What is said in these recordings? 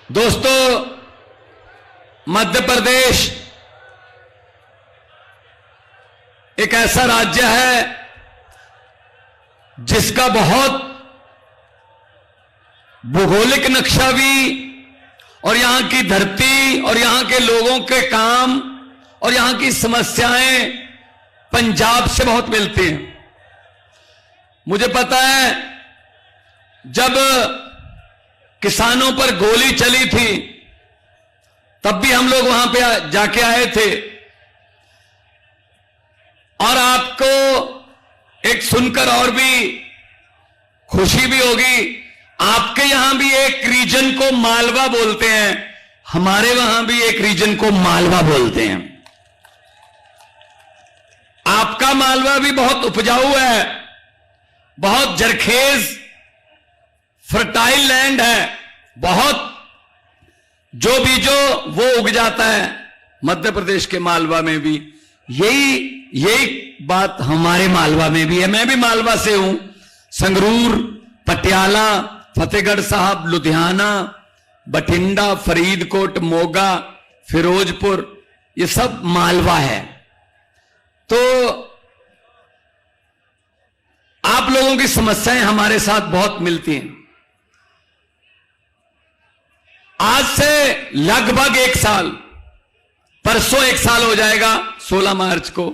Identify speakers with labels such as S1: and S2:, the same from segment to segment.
S1: दोस्तों, मध्य प्रदेश एक ऐसा राज्य है जिसका बहुत भौगोलिक नक्शा भी और यहां की धरती और यहां के लोगों के काम और यहां की समस्याएं पंजाब से बहुत मिलती हैं। मुझे पता है जब किसानों पर गोली चली थी तब भी हम लोग वहां पे जाके आए थे, और आपको एक सुनकर और भी खुशी भी होगी। आपके यहां भी एक रीजन को मालवा बोलते हैं, हमारे वहां भी एक रीजन को मालवा बोलते हैं। आपका मालवा भी बहुत उपजाऊ है, बहुत जरखेज फर्टाइल लैंड है, बहुत जो बीजो वो उग जाता है। मध्य प्रदेश के मालवा में भी यही बात हमारे मालवा में भी है। मैं भी मालवा से हूं, संगरूर, पटियाला, फतेहगढ़ साहब, लुधियाना, बठिंडा, फरीदकोट, मोगा, फिरोजपुर, ये सब मालवा है। तो आप लोगों की समस्याएं हमारे साथ बहुत मिलती हैं। आज से लगभग एक साल, परसों एक साल हो जाएगा 16 मार्च को,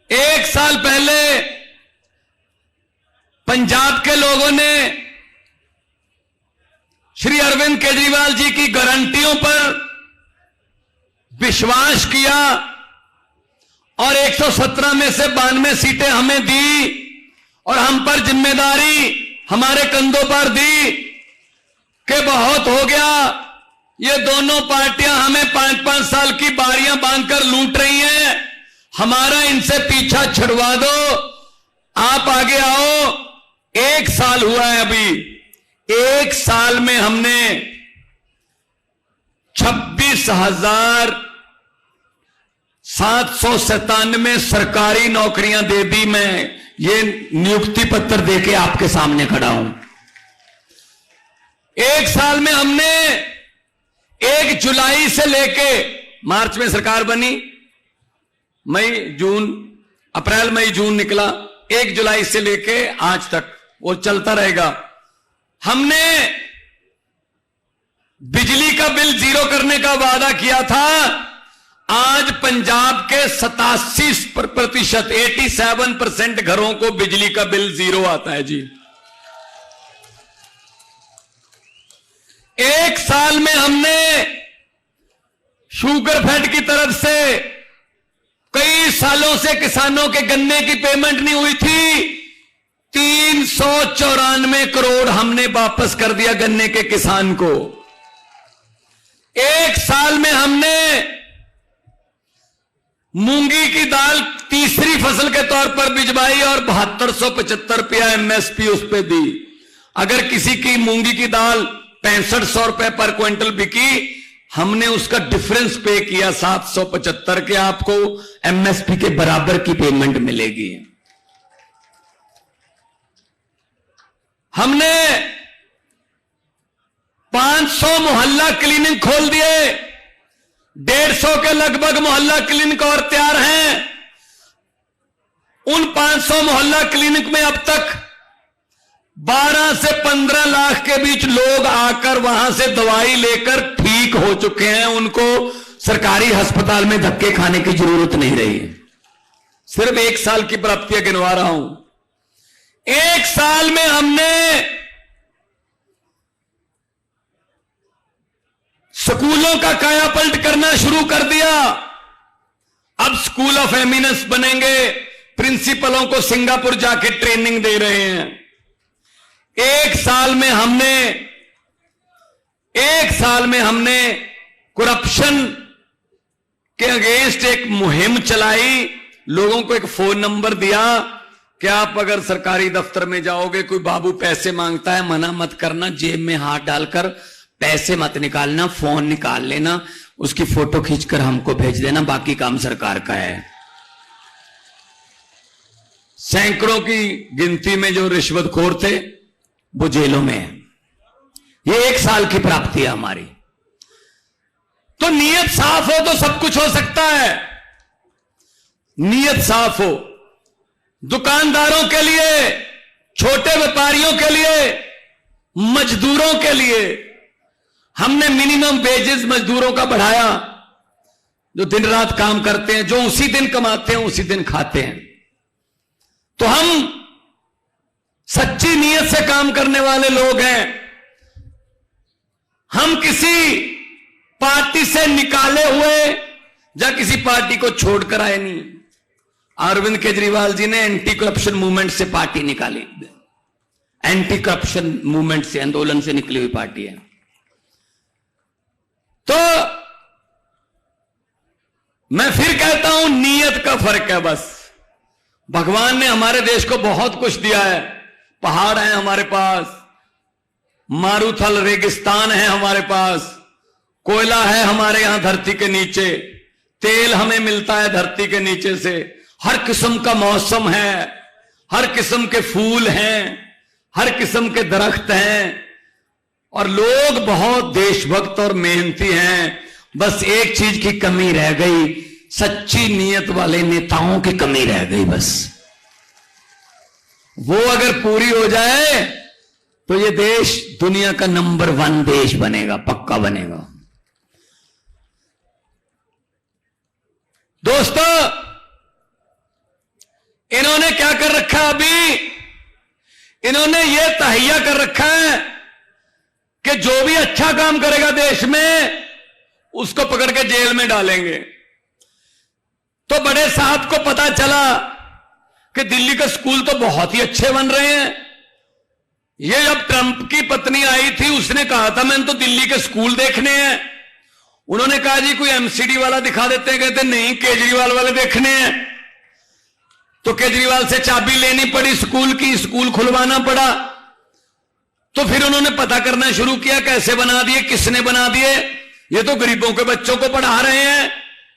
S1: एक साल पहले पंजाब के लोगों ने श्री अरविंद केजरीवाल जी की गारंटियों पर विश्वास किया और 117 में से 92 सीटें हमें दी और हम पर जिम्मेदारी हमारे कंधों पर दी कि बहुत हो गया, ये दोनों पार्टियां हमें 5-5 साल की बारियां बांधकर लूट रही हैं, हमारा इनसे पीछा छुड़वा दो, आप आगे आओ। एक साल हुआ है अभी, एक साल में हमने 26,797 सरकारी नौकरियां दे दी। मैं ये नियुक्ति पत्र देके आपके सामने खड़ा हूं। एक साल में हमने 1 जुलाई से लेके, मार्च में सरकार बनी, अप्रैल मई जून निकला, 1 जुलाई से लेके आज तक वो चलता रहेगा। हमने बिजली का बिल 0 करने का वादा किया था, आज पंजाब के 87%, 87% घरों को बिजली का बिल 0 आता है जी। एक साल में हमने शुगरफेड की तरफ से कई सालों से किसानों के गन्ने की पेमेंट नहीं हुई थी, 394 करोड़ हमने वापस कर दिया गन्ने के किसान को। एक साल में हमने मूंगी की दाल तीसरी फसल के तौर पर भिजवाई और 7275 रुपया एमएसपी उस पर दी। अगर किसी की मूंगी की दाल 6500 रुपए पर क्विंटल बिकी, हमने उसका डिफरेंस पे किया 775 के, आपको एमएसपी के बराबर की पेमेंट मिलेगी। हमने 500 मोहल्ला क्लिनिक खोल दिए, 150 के लगभग मोहल्ला क्लिनिक और तैयार हैं। उन 500 मोहल्ला क्लिनिक में अब तक 12 से 15 लाख के बीच लोग आकर वहां से दवाई लेकर ठीक हो चुके हैं। उनको सरकारी अस्पताल में धक्के खाने की जरूरत नहीं रही है। सिर्फ 1 साल की प्राप्तियां गिनवा रहा हूं। 1 साल में हमने स्कूलों का कायापलट करना शुरू कर दिया। अब स्कूल ऑफ एमिनेंस बनेंगे, प्रिंसिपलों को सिंगापुर जाके ट्रेनिंग दे रहे हैं। एक साल में हमने करप्शन के अगेंस्ट एक मुहिम चलाई, लोगों को एक फोन नंबर दिया कि आप अगर सरकारी दफ्तर में जाओगे, कोई बाबू पैसे मांगता है, मना मत करना, जेब में हाथ डालकर पैसे मत निकालना, फोन निकाल लेना, उसकी फोटो खींचकर हमको भेज देना, बाकी काम सरकार का है। सैकड़ों की गिनती में जो रिश्वतखोर थे वो जेलों में है। ये 1 साल की प्राप्ति है हमारी। तो नीयत साफ हो तो सब कुछ हो सकता है। नीयत साफ हो, दुकानदारों के लिए, छोटे व्यापारियों के लिए, मजदूरों के लिए हमने मिनिमम वेजेस मजदूरों का बढ़ाया, जो दिन रात काम करते हैं, जो उसी दिन कमाते हैं उसी दिन खाते हैं। तो हम सच्ची नीयत से काम करने वाले लोग हैं। हम किसी पार्टी से निकाले हुए या किसी पार्टी को छोड़कर आए नहीं। अरविंद केजरीवाल जी ने एंटी करप्शन मूवमेंट से पार्टी निकाली, एंटी करप्शन मूवमेंट से, आंदोलन से निकली हुई पार्टी है। तो मैं फिर कहता हूं, नीयत का फर्क है बस। भगवान ने हमारे देश को बहुत कुछ दिया है। पहाड़ है हमारे पास, मारूथल रेगिस्तान है हमारे पास, कोयला है हमारे यहां धरती के नीचे, तेल हमें मिलता है धरती के नीचे से, हर किस्म का मौसम है, हर किस्म के फूल हैं, हर किस्म के दरख्त हैं, और लोग बहुत देशभक्त और मेहनती हैं। बस एक चीज की कमी रह गई, सच्ची नीयत वाले नेताओं की कमी रह गई बस। वो अगर पूरी हो जाए तो ये देश दुनिया का नंबर 1 देश बनेगा, पक्का बनेगा। दोस्तों, इन्होंने क्या कर रखा है अभी? इन्होंने ये तहैया कर रखा है कि जो भी अच्छा काम करेगा देश में उसको पकड़ के जेल में डालेंगे। तो बड़े साहब को पता चला कि दिल्ली के स्कूल तो बहुत ही अच्छे बन रहे हैं। ये जब ट्रंप की पत्नी आई थी, उसने कहा था मैंने तो दिल्ली के स्कूल देखने हैं। उन्होंने कहा जी कोई एमसीडी वाला दिखा देते हैं, कहते नहीं केजरीवाल वाले देखने हैं। तो केजरीवाल से चाबी लेनी पड़ी स्कूल की, स्कूल खुलवाना पड़ा। तो फिर उन्होंने पता करना शुरू किया कैसे बना दिए, किसने बना दिए। ये तो गरीबों के बच्चों को पढ़ा रहे हैं,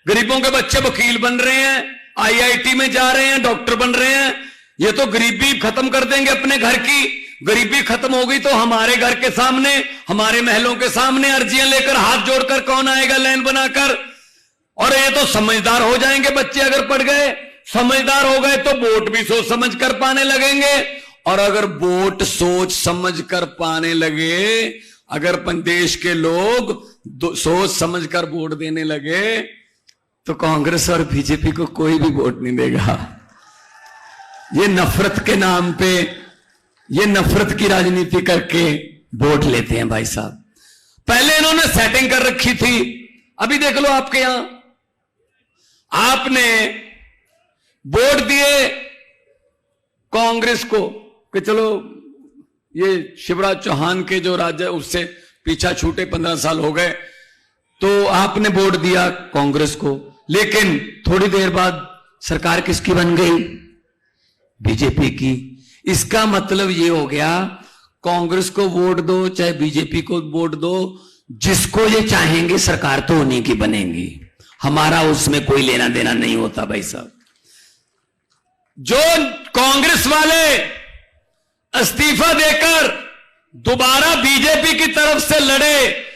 S1: गरीबों के बच्चे वकील बन रहे हैं, आईआईटी में जा रहे हैं, डॉक्टर बन रहे हैं। ये तो गरीबी खत्म कर देंगे अपने घर की। गरीबी खत्म हो गई तो हमारे घर के सामने, हमारे महलों के सामने अर्जियां लेकर हाथ जोड़कर कौन आएगा लाइन बनाकर। और ये तो समझदार हो जाएंगे बच्चे अगर पढ़ गए, समझदार हो गए तो वोट भी सोच समझ कर पाने लगेंगे। और अगर वोट सोच समझ कर पाने लगे, अगर देश के लोग सोच समझ कर वोट देने लगे, तो कांग्रेस और बीजेपी को कोई भी वोट नहीं देगा। ये नफरत के नाम पे, ये नफरत की राजनीति करके वोट लेते हैं भाई साहब। पहले इन्होंने सेटिंग कर रखी थी। अभी देख लो आपके यहां, आपने वोट दिए कांग्रेस को कि चलो ये शिवराज चौहान के जो राज्य उससे पीछा छूटे, 15 साल हो गए, तो आपने वोट दिया कांग्रेस को। लेकिन थोड़ी देर बाद सरकार किसकी बन गई? बीजेपी की। इसका मतलब ये हो गया, कांग्रेस को वोट दो चाहे बीजेपी को वोट दो, जिसको ये चाहेंगे सरकार तो उन्हीं की बनेगी, हमारा उसमें कोई लेना देना नहीं होता भाई साहब। जो कांग्रेस वाले इस्तीफा देकर दोबारा बीजेपी की तरफ से लड़े,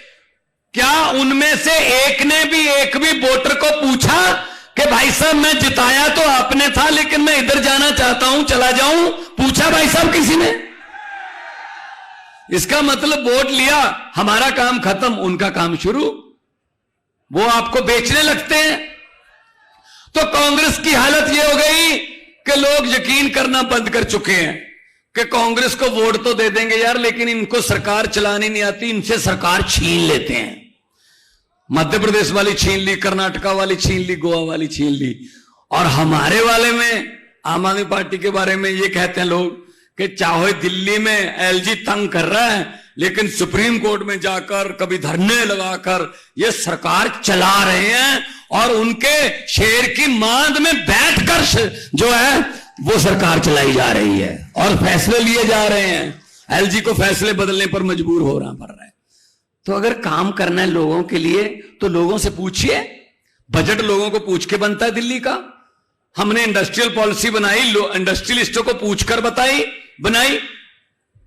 S1: क्या उनमें से एक भी वोटर को पूछा कि भाई साहब मैं जिताया तो आपने था, लेकिन मैं इधर जाना चाहता हूं, चला जाऊं? पूछा भाई साहब किसी ने? इसका मतलब वोट लिया, हमारा काम खत्म, उनका काम शुरू। वो आपको बेचने लगते हैं। तो कांग्रेस की हालत यह हो गई कि लोग यकीन करना बंद कर चुके हैं कि कांग्रेस को वोट तो दे देंगे यार, लेकिन इनको सरकार चलानी नहीं आती, इनसे सरकार छीन लेते हैं। मध्य प्रदेश वाली छीन ली, कर्नाटका वाली छीन ली, गोवा वाली छीन ली। और हमारे वाले में, आम आदमी पार्टी के बारे में ये कहते हैं लोग कि चाहे दिल्ली में एलजी तंग कर रहा है, लेकिन सुप्रीम कोर्ट में जाकर कभी धरने लगाकर ये सरकार चला रहे हैं, और उनके शेर की मांद में बैठकर जो है वो सरकार चलाई जा रही है और फैसले लिए जा रहे हैं। एलजी को फैसले बदलने पर मजबूर होना पड़ रहा है। तो अगर काम करना है लोगों के लिए तो लोगों से पूछिए। बजट लोगों को पूछ के बनता है दिल्ली का। हमने इंडस्ट्रियल पॉलिसी बनाई, इंडस्ट्रियलिस्टों को पूछकर बनाई।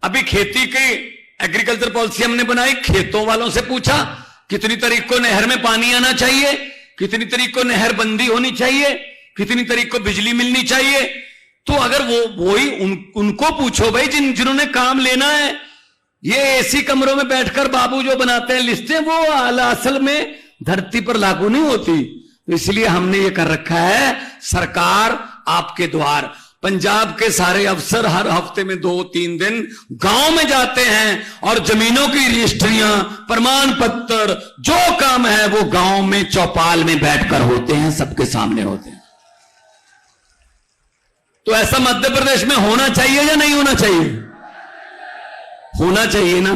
S1: अभी खेती की एग्रीकल्चर पॉलिसी हमने बनाई, खेतों वालों से पूछा कितनी तारीख को नहर में पानी आना चाहिए, कितनी तारीख को नहर बंदी होनी चाहिए, कितनी तारीख को बिजली मिलनी चाहिए। तो अगर वही उनको पूछो भाई जिन्होंने काम लेना है। ये एसी कमरों में बैठकर बाबू जो बनाते हैं लिस्टें, वो असल में धरती पर लागू नहीं होती। तो इसलिए हमने ये कर रखा है, सरकार आपके द्वार। पंजाब के सारे अफसर हर हफ्ते में 2-3 दिन गांव में जाते हैं और जमीनों की रजिस्ट्रियां, प्रमाण पत्र, जो काम है वो गांव में चौपाल में बैठकर होते हैं, सबके सामने होते हैं। तो ऐसा मध्य प्रदेश में होना चाहिए या नहीं होना चाहिए? होना चाहिए ना,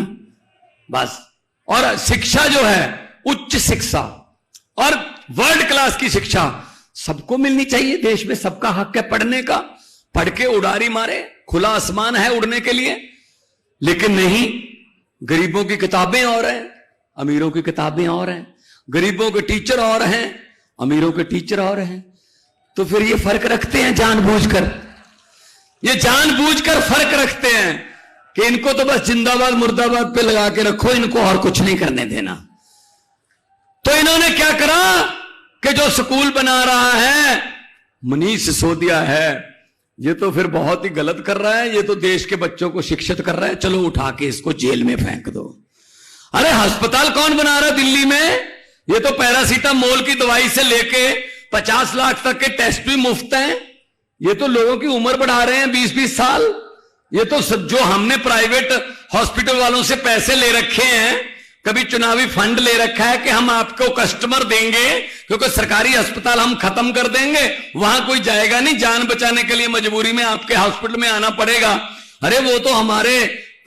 S1: बस। और शिक्षा जो है, उच्च शिक्षा और वर्ल्ड क्लास की शिक्षा सबको मिलनी चाहिए। देश में सबका हक है पढ़ने का, पढ़ के उड़ारी मारे, खुला आसमान है उड़ने के लिए। लेकिन नहीं, गरीबों की किताबें और हैं, अमीरों की किताबें और हैं, गरीबों के टीचर और हैं, अमीरों के टीचर और हैं। तो फिर ये फर्क रखते हैं जानबूझकर, ये जानबूझकर फर्क रखते हैं कि इनको तो बस जिंदाबाद मुर्दाबाद पे लगा के रखो, इनको और कुछ नहीं करने देना। तो इन्होंने क्या करा कि जो स्कूल बना रहा है मनीष सिसोदिया है, ये तो फिर बहुत ही गलत कर रहा है, ये तो देश के बच्चों को शिक्षित कर रहा है, चलो उठा के इसको जेल में फेंक दो। अरे अस्पताल कौन बना रहा है दिल्ली में? ये तो पैरासीटामोल की दवाई से लेके 50 लाख तक के टेस्ट भी मुफ्त हैं। ये तो लोगों की उम्र बढ़ा रहे हैं 20-20 साल। ये तो जो हमने प्राइवेट हॉस्पिटल वालों से पैसे ले रखे हैं, कभी चुनावी फंड ले रखा है कि हम आपको कस्टमर देंगे क्योंकि सरकारी अस्पताल हम खत्म कर देंगे, वहां कोई जाएगा नहीं, जान बचाने के लिए मजबूरी में आपके हॉस्पिटल में आना पड़ेगा। अरे वो तो हमारे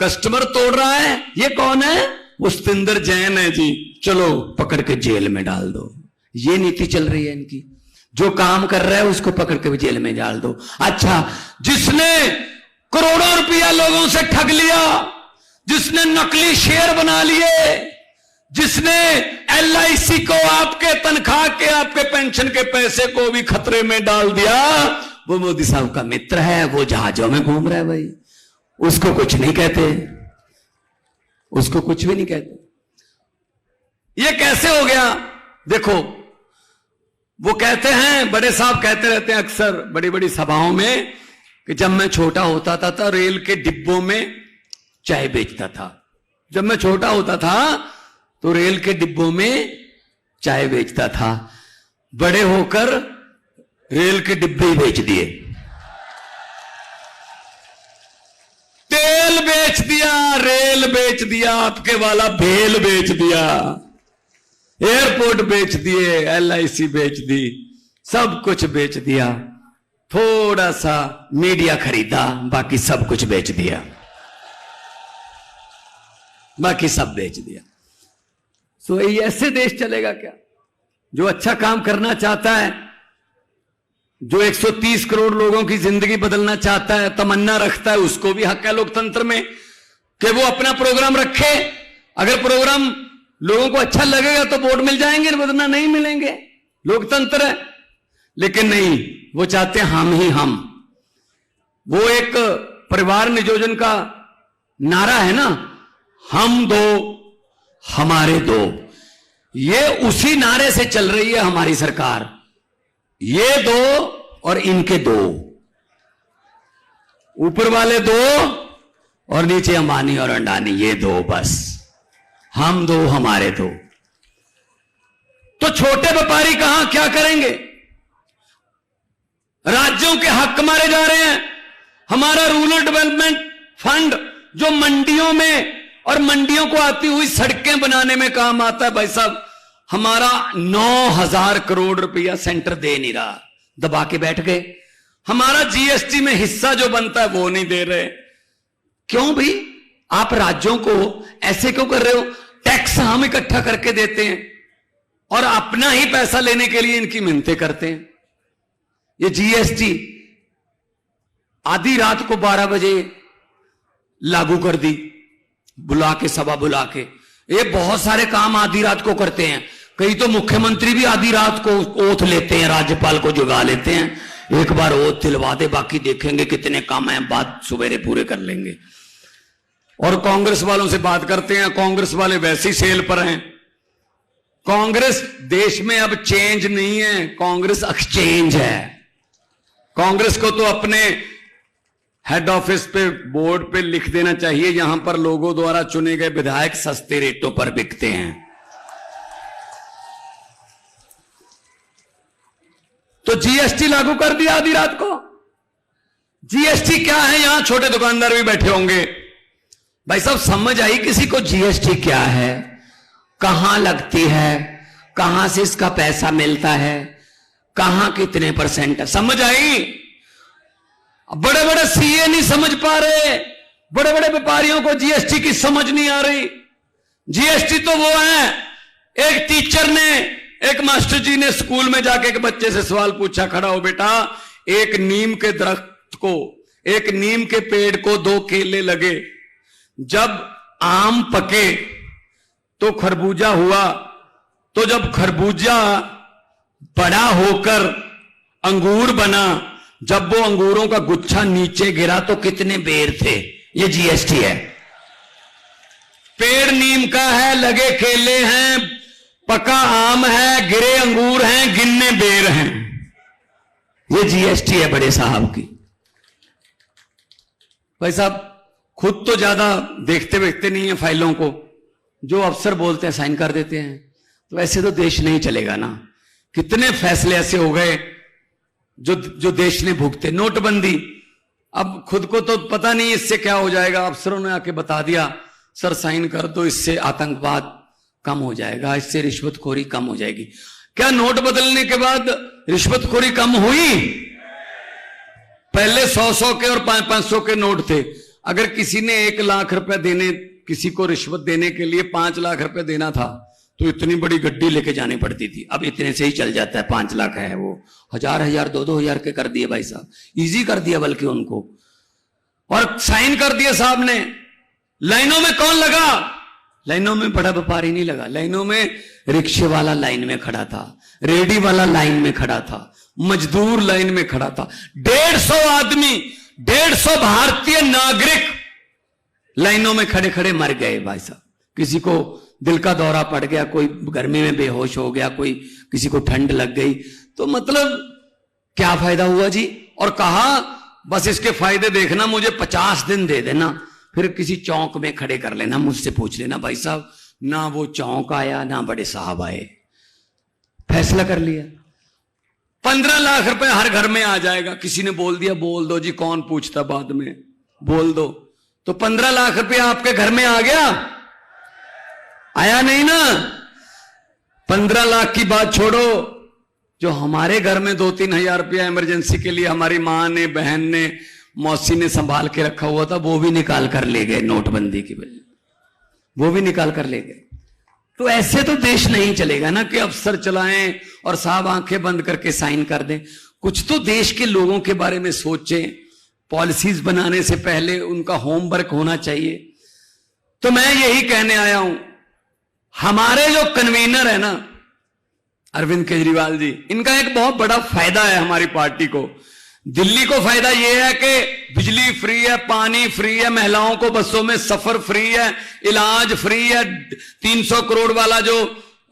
S1: कस्टमर तोड़ रहा है। ये कौन है? वो सतिंदर जैन है जी, चलो पकड़ के जेल में डाल दो। ये नीति चल रही है इनकी, जो काम कर रहा है उसको पकड़ के जेल में डाल दो। अच्छा, जिसने करोड़ों रुपया लोगों से ठग लिया, जिसने नकली शेयर बना लिए, जिसने LIC को आपके तनख्वाह के, आपके पेंशन के पैसे को भी खतरे में डाल दिया, वो मोदी साहब का मित्र है, वो जहाजों में घूम रहा है भाई। उसको कुछ नहीं कहते, उसको कुछ भी नहीं कहते। ये कैसे हो गया? देखो, वो कहते हैं, बड़े साहब कहते रहते हैं अक्सर बड़ी बड़ी सभाओं में कि जब मैं छोटा होता था तो रेल के डिब्बों में चाय बेचता था। जब मैं छोटा होता था तो रेल के डिब्बों में चाय बेचता था। बड़े होकर रेल के डिब्बे ही बेच दिए, तेल बेच दिया, रेल बेच दिया, आपके वाला भेल बेच दिया, एयरपोर्ट बेच दिए, LIC बेच दी, सब कुछ बेच दिया। थोड़ा सा मीडिया खरीदा, बाकी सब कुछ बेच दिया, बाकी सब बेच दिया। तो ये ऐसे देश चलेगा क्या? जो अच्छा काम करना चाहता है, जो 130 करोड़ लोगों की जिंदगी बदलना चाहता है, तमन्ना रखता है, उसको भी हक है लोकतंत्र में कि वो अपना प्रोग्राम रखे। अगर प्रोग्राम लोगों को अच्छा लगेगा तो वोट मिल जाएंगे, वरना नहीं मिलेंगे, लोकतंत्र है। लेकिन नहीं, वो चाहते हैं हम ही हम। वो एक परिवार नियोजन का नारा है ना, हम दो हमारे दो, ये उसी नारे से चल रही है हमारी सरकार। ये दो और इनके दो, ऊपर वाले दो और नीचे अंबानी और अंडानी, ये दो, बस हम दो हमारे दो। तो छोटे व्यापारी कहां क्या करेंगे? राज्यों के हक मारे जा रहे हैं। हमारा रूरल डेवलपमेंट फंड जो मंडियों में और मंडियों को आती हुई सड़कें बनाने में काम आता है, भाई साहब हमारा 9,000 करोड़ रुपया सेंटर दे नहीं रहा, दबा के बैठ गए। हमारा GST में हिस्सा जो बनता है वो नहीं दे रहे। क्यों भाई? आप राज्यों को ऐसे क्यों कर रहे हो? टैक्स हम इकट्ठा करके देते हैं और अपना ही पैसा लेने के लिए इनकी मिन्नतें करते हैं। ये GST आधी रात को 12 बजे लागू कर दी, बुला के, सभा बुला के। ये बहुत सारे काम आधी रात को करते हैं। कई तो मुख्यमंत्री भी आधी रात को ओथ लेते हैं, राज्यपाल को जुगा लेते हैं, एक बार ओथ दिलवा दे, बाकी देखेंगे कितने काम हैं, बाद सवेरे पूरे कर लेंगे। और कांग्रेस वालों से बात करते हैं, कांग्रेस वाले वैसे ही सेल पर हैं। कांग्रेस देश में अब चेंज नहीं है, कांग्रेस एक्सचेंज है। कांग्रेस को तो अपने हेड ऑफिस पे बोर्ड पे लिख देना चाहिए, यहां पर लोगों द्वारा चुने गए विधायक सस्ते रेटों पर बिकते हैं। तो जीएसटी लागू कर दिया आधी रात को। जीएसटी क्या है, यहां छोटे दुकानदार भी बैठे होंगे। भाई साहब समझ आई किसी को जीएसटी क्या है, कहां लगती है, कहां से इसका पैसा मिलता है, कहां कितने परसेंट है, समझ आई? बड़े बड़े सीए नहीं समझ पा रहे, बड़े बड़े व्यापारियों को जीएसटी की समझ नहीं आ रही। जीएसटी तो वो है, एक टीचर ने, एक मास्टर जी ने स्कूल में जाके एक बच्चे से सवाल पूछा, खड़ा हो बेटा, एक नीम के दरख्त को, एक नीम के पेड़ को 2 केले लगे, जब आम पके तो खरबूजा हुआ, तो जब खरबूजा बड़ा होकर अंगूर बना, जब वो अंगूरों का गुच्छा नीचे गिरा तो कितने बेर थे? ये जीएसटी है। पेड़ नीम का है, लगे केले हैं, पका आम है, गिरे अंगूर हैं, गिनने बेर हैं। ये जीएसटी है बड़े साहब की। भाई साहब खुद तो ज्यादा देखते देखते नहीं है फाइलों को, जो अफसर बोलते हैं साइन कर देते हैं। तो ऐसे तो देश नहीं चलेगा ना। कितने फैसले ऐसे हो गए जो देश ने भुगते। नोटबंदी, अब खुद को तो पता नहीं इससे क्या हो जाएगा, अफसरों ने आके बता दिया सर साइन कर दो, इससे आतंकवाद कम हो जाएगा, इससे रिश्वतखोरी कम हो जाएगी। क्या नोट बदलने के बाद रिश्वतखोरी कम हुई? पहले 100-100 के और 500-500 के नोट थे। अगर किसी ने 1 लाख रुपए देने, किसी को रिश्वत देने के लिए 5 लाख रुपए देना था तो इतनी बड़ी गड्डी लेके जानी पड़ती थी। अब इतने से ही चल जाता है, 5 लाख है वो 1000-1000 2-2000 के कर दिए भाई साहब, इजी कर दिया बल्कि उनको, और साइन कर दिए साहब ने। लाइनों में कौन लगा? लाइनों में बड़ा व्यापारी नहीं लगा, लाइनों में रिक्शे वाला लाइन में खड़ा था, रेडी वाला लाइन में खड़ा था, मजदूर लाइन में खड़ा था। 150 आदमी, 150 भारतीय नागरिक लाइनों में खड़े खड़े मर गए भाई साहब। किसी को दिल का दौरा पड़ गया, कोई गर्मी में बेहोश हो गया, कोई किसी को ठंड लग गई। तो मतलब क्या फायदा हुआ जी? और कहा बस इसके फायदे देखना, मुझे 50 दिन दे देना, फिर किसी चौक में खड़े कर लेना, मुझसे पूछ लेना। भाई साहब ना वो चौक आया ना बड़े साहब आए, फैसला कर लिया 15 लाख रुपए हर घर में आ जाएगा। किसी ने बोल दिया बोल दो जी, कौन पूछता बाद में, बोल दो। तो 15 लाख रुपए आपके घर में आ गया? आया नहीं ना। 15 लाख की बात छोड़ो, जो हमारे घर में 2-3 हजार रुपया इमरजेंसी के लिए हमारी मां ने, बहन ने, मौसी ने संभाल के रखा हुआ था, वो भी निकाल कर ले गए नोटबंदी की वजह, वो भी निकाल कर ले गए। तो ऐसे तो देश नहीं चलेगा ना कि अफसर चलाएं और साहब आंखें बंद करके साइन कर दें। कुछ तो देश के लोगों के बारे में सोचें, पॉलिसीज बनाने से पहले उनका होमवर्क होना चाहिए। तो मैं यही कहने आया हूं, हमारे जो कन्वीनर है ना अरविंद केजरीवाल जी, इनका एक बहुत बड़ा फायदा है हमारी पार्टी को। दिल्ली को फायदा यह है कि बिजली फ्री है, पानी फ्री है, महिलाओं को बसों में सफर फ्री है, इलाज फ्री है, 300 करोड़ वाला जो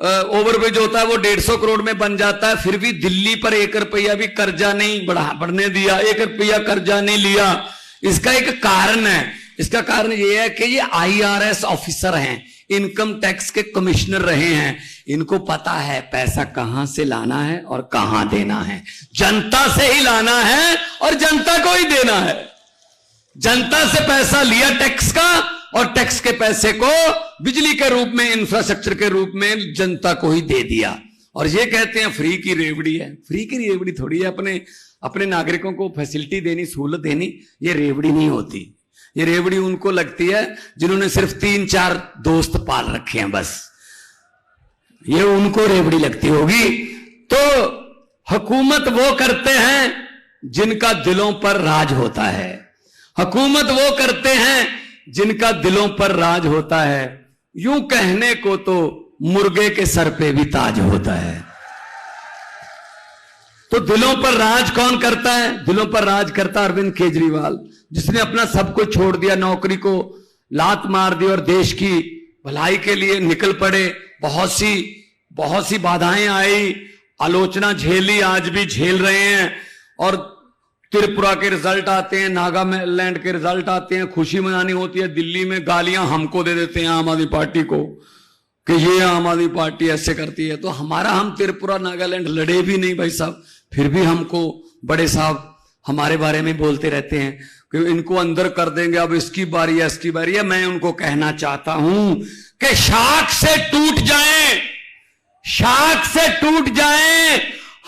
S1: ओवरब्रिज होता है वो 150 करोड़ में बन जाता है। फिर भी दिल्ली पर 1 रुपया भी कर्जा नहीं बढ़ने दिया, 1 रुपया कर्जा नहीं लिया। इसका एक कारण है, इसका कारण यह है कि ये IRS ऑफिसर हैं, इनकम टैक्स के कमिश्नर रहे हैं, इनको पता है पैसा कहां से लाना है और कहां देना है। जनता से ही लाना है और जनता को ही देना है। जनता से पैसा लिया टैक्स का, और टैक्स के पैसे को बिजली के रूप में, इंफ्रास्ट्रक्चर के रूप में जनता को ही दे दिया। और ये कहते हैं फ्री की रेवड़ी है। फ्री की रेवड़ी थोड़ी है, अपने नागरिकों को फैसिलिटी देनी, सहूलत देनी, ये रेवड़ी नहीं होती। ये रेवड़ी उनको लगती है जिन्होंने सिर्फ 3-4 दोस्त पाल रखे हैं, बस ये उनको रेवड़ी लगती होगी। तो हुकूमत वो करते हैं जिनका दिलों पर राज होता है, हुकूमत वो करते हैं जिनका दिलों पर राज होता है। यूं कहने को तो मुर्गे के सर पे भी ताज होता है। तो दिलों पर राज कौन करता है? दिलों पर राज करता अरविंद केजरीवाल, जिसने अपना सब कुछ छोड़ दिया, नौकरी को लात मार दी और देश की भलाई के लिए निकल पड़े। बहुत सी बाधाएं आई, आलोचना झेली, आज भी झेल रहे हैं। और त्रिपुरा के रिजल्ट आते हैं, नागालैंड के रिजल्ट आते हैं, खुशी मनानी होती है। दिल्ली में गालियां हमको दे देते हैं, आम आदमी पार्टी को, कि ये आम आदमी पार्टी ऐसे करती है। तो हम त्रिपुरा नागालैंड लड़े भी नहीं भाई साहब, फिर भी हमको बड़े साहब हमारे बारे में बोलते रहते हैं कि इनको अंदर कर देंगे, अब इसकी बारी है, इसकी बारी है। मैं उनको कहना चाहता हूं कि शाख से टूट जाएं, शाख से टूट जाएं,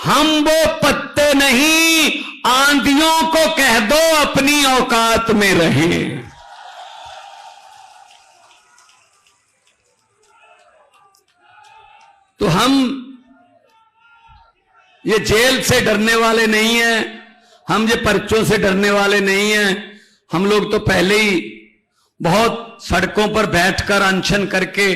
S1: हम वो पत्ते नहीं, आंधियों को कह दो अपनी औकात में रहें। तो हम ये जेल से डरने वाले नहीं हैं, हम ये पर्चों से डरने वाले नहीं हैं। हम लोग तो पहले ही बहुत सड़कों पर बैठकर अनशन करके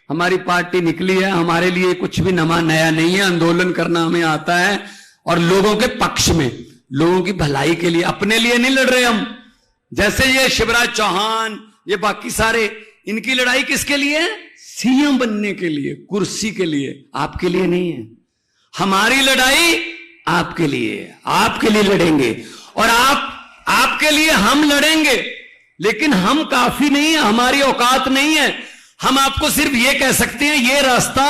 S1: हमारी पार्टी निकली है। हमारे लिए कुछ भी नया नहीं है, आंदोलन करना हमें आता है और लोगों के पक्ष में, लोगों की भलाई के लिए, अपने लिए नहीं लड़ रहे हम। जैसे ये शिवराज चौहान, ये बाकी सारे, इनकी लड़ाई किसके लिए है? सीएम बनने के लिए, कुर्सी के लिए, आपके लिए नहीं है। हमारी लड़ाई आपके लिए, आपके लिए लड़ेंगे और आपके लिए हम लड़ेंगे। लेकिन हम काफी नहीं है, हमारी औकात नहीं है। हम आपको सिर्फ ये कह सकते हैं ये रास्ता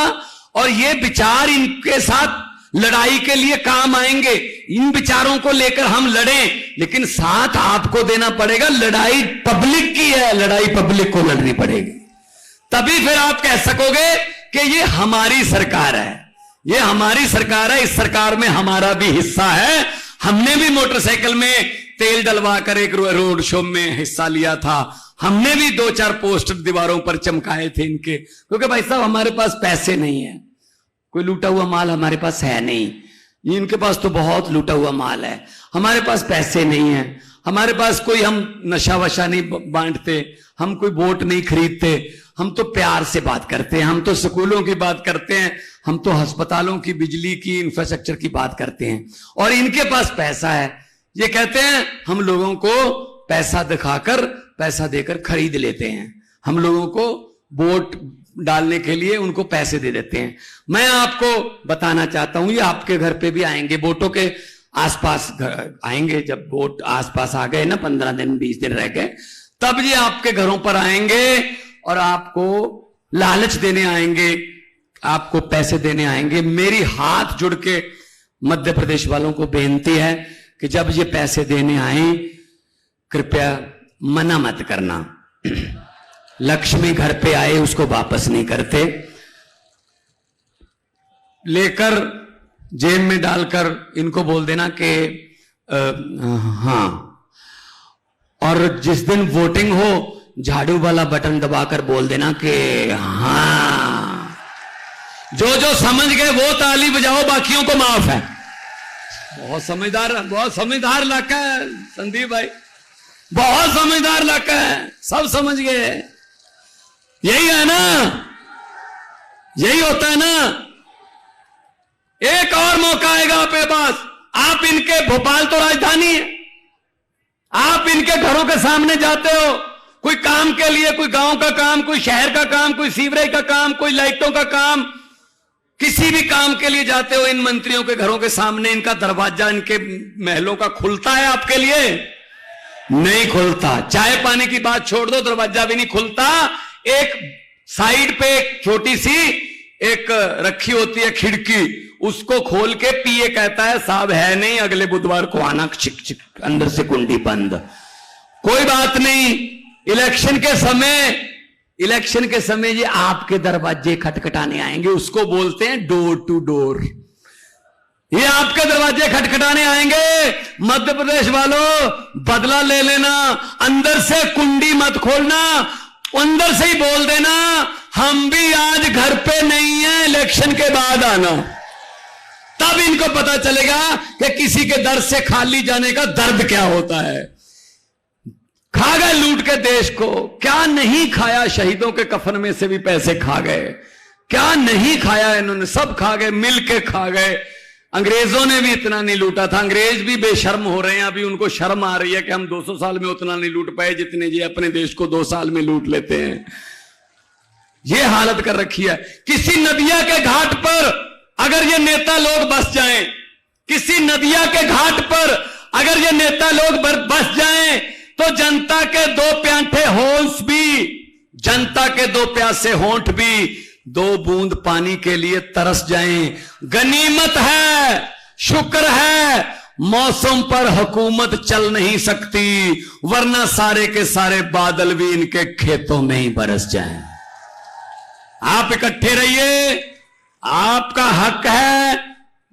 S1: और ये विचार इनके साथ लड़ाई के लिए काम आएंगे, इन विचारों को लेकर हम लड़ें, लेकिन साथ आपको देना पड़ेगा। लड़ाई पब्लिक की है, लड़ाई पब्लिक को लड़नी पड़ेगी, तभी फिर आप कह सकोगे कि ये हमारी सरकार है, ये हमारी सरकार है, इस सरकार में हमारा भी हिस्सा है। हमने भी मोटरसाइकिल में तेल डलवा कर एक रोड शो में हिस्सा लिया था, हमने भी 2-4 पोस्टर दीवारों पर चमकाए थे इनके, क्योंकि भाई साहब हमारे पास पैसे नहीं है, कोई लूटा हुआ माल हमारे पास है नहीं। इनके पास तो बहुत लूटा हुआ माल है, हमारे पास पैसे नहीं है, हमारे पास कोई, हम नशा वशा नहीं बांटते, हम कोई वोट नहीं खरीदते, हम तो प्यार से बात करते हैं, हम तो स्कूलों की बात करते हैं, हम तो अस्पतालों की, बिजली की, इंफ्रास्ट्रक्चर की बात करते हैं। और इनके पास पैसा है, ये कहते हैं हम लोगों को पैसा दिखाकर, पैसा देकर खरीद लेते हैं, हम लोगों को वोट डालने के लिए उनको पैसे दे देते हैं। मैं आपको बताना चाहता हूं, ये आपके घर पे भी आएंगे, वोटों के आसपास आएंगे, जब वोट आसपास आ गए ना, 15 दिन 20 दिन रह गए, तब ये आपके घरों पर आएंगे और आपको लालच देने आएंगे, आपको पैसे देने आएंगे। मेरी हाथ जुड़ के मध्य प्रदेश वालों को बेनती है कि जब ये पैसे देने आए, कृपया मना मत करना। लक्ष्मी घर पे आए उसको वापस नहीं करते, लेकर जेब में डालकर इनको बोल देना कि हाँ, और जिस दिन वोटिंग हो झाड़ू वाला बटन दबाकर बोल देना कि हाँ। जो समझ गए वो ताली बजाओ, बाकियों को माफ है। बहुत समझदार इलाका है संदीप भाई, बहुत समझदार इलाका है, सब समझ गए। यही है ना, यही होता है ना। एक और मौका आएगा आपके पास, आप इनके, भोपाल तो राजधानी है, आप इनके घरों के सामने जाते हो कोई काम के लिए, कोई गांव का काम, कोई शहर का काम, कोई सीवरेज का काम, कोई लाइटों का काम, किसी भी काम के लिए जाते हो, इन मंत्रियों के घरों के सामने इनका दरवाजा, इनके महलों का खुलता है आपके लिए? नहीं खुलता। चाय पानी की बात छोड़ दो, दरवाजा भी नहीं खुलता। एक साइड पे एक छोटी सी एक रखी होती है खिड़की, उसको खोल के पीए कहता है साहब है नहीं, अगले बुधवार को आना, चिक चिक अंदर से कुंडी बंद। कोई बात नहीं, इलेक्शन के समय ये आपके दरवाजे खटखटाने आएंगे, उसको बोलते हैं डोर टू डोर। ये आपके दरवाजे खटखटाने आएंगे। मध्य प्रदेश वालों, बदला ले लेना, अंदर से कुंडी मत खोलना, अंदर से ही बोल देना हम भी आज घर पे नहीं है, इलेक्शन के बाद आना। तब इनको पता चलेगा कि किसी के दर से खाली जाने का दर्द क्या होता है। खा गए लूट के देश को, क्या नहीं खाया, शहीदों के कफन में से भी पैसे खा गए, क्या नहीं खाया इन्होंने, सब खा गए, मिल के खा गए। अंग्रेजों ने भी इतना नहीं लूटा था। अंग्रेज भी बेशर्म हो रहे हैं, अभी उनको शर्म आ रही है कि हम 200 साल में उतना नहीं लूट पाए जितने ये अपने देश को 2 साल में लूट लेते हैं। ये हालत कर रखी है। किसी नदिया के घाट पर अगर ये नेता लोग बस जाएं, किसी नदिया के घाट पर अगर ये नेता लोग बस जाएं, तो जनता के 2 प्यासे होंठ भी, जनता के 2 प्यासे होंठ भी 2 बूंद पानी के लिए तरस जाएं। गनीमत है, शुक्र है, मौसम पर हुकूमत चल नहीं सकती, वरना सारे के सारे बादल भी इनके खेतों में ही बरस जाएं। आप इकट्ठे रहिए, आपका हक है,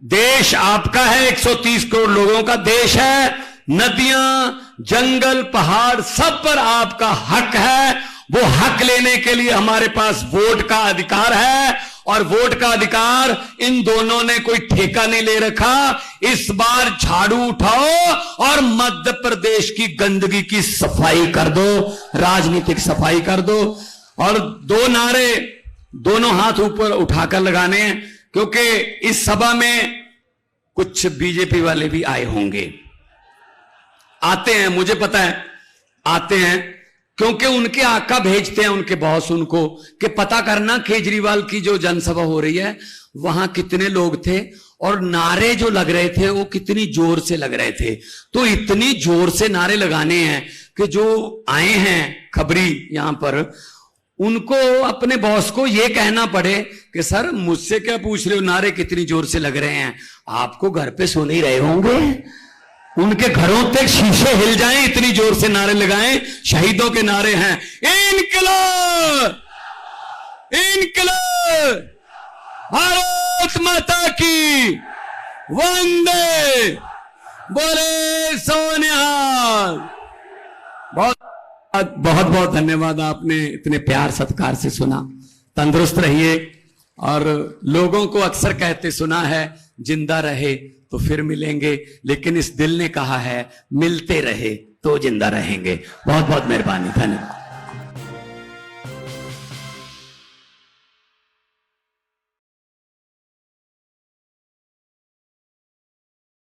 S1: देश आपका है, 130 करोड़ लोगों का देश है, नदियां, जंगल, पहाड़, सब पर आपका हक है। वो हक लेने के लिए हमारे पास वोट का अधिकार है, और वोट का अधिकार इन दोनों ने कोई ठेका नहीं ले रखा। इस बार झाड़ू उठाओ और मध्य प्रदेश की गंदगी की सफाई कर दो, राजनीतिक सफाई कर दो। और 2 नारे दोनों हाथ ऊपर उठाकर लगाने हैं, क्योंकि इस सभा में कुछ बीजेपी वाले भी आए होंगे, आते हैं, मुझे पता है आते हैं, क्योंकि उनके आका भेजते हैं, उनके बॉस उनको, कि पता करना केजरीवाल की जो जनसभा हो रही है वहां कितने लोग थे और नारे जो लग रहे थे वो कितनी जोर से लग रहे थे। तो इतनी जोर से नारे लगाने हैं कि जो आए हैं खबरी यहां पर, उनको अपने बॉस को यह कहना पड़े कि सर मुझसे क्या पूछ रहे हो, नारे कितनी जोर से लग रहे हैं, आपको घर पे सुन ही रहे होंगे। उनके घरों तक शीशे हिल जाएं, इतनी जोर से नारे लगाएं। शहीदों के नारे हैं, इनकलाब, इनकलाब, भारत माता की वंदे, बोले सोनिहाल। बहुत बहुत बहुत धन्यवाद, आपने इतने प्यार सत्कार से सुना। तंदुरुस्त रहिए। और लोगों को अक्सर कहते सुना है, जिंदा रहे तो फिर मिलेंगे, लेकिन इस दिल ने कहा है मिलते रहे तो जिंदा रहेंगे। बहुत बहुत मेहरबानी, धन्यवाद।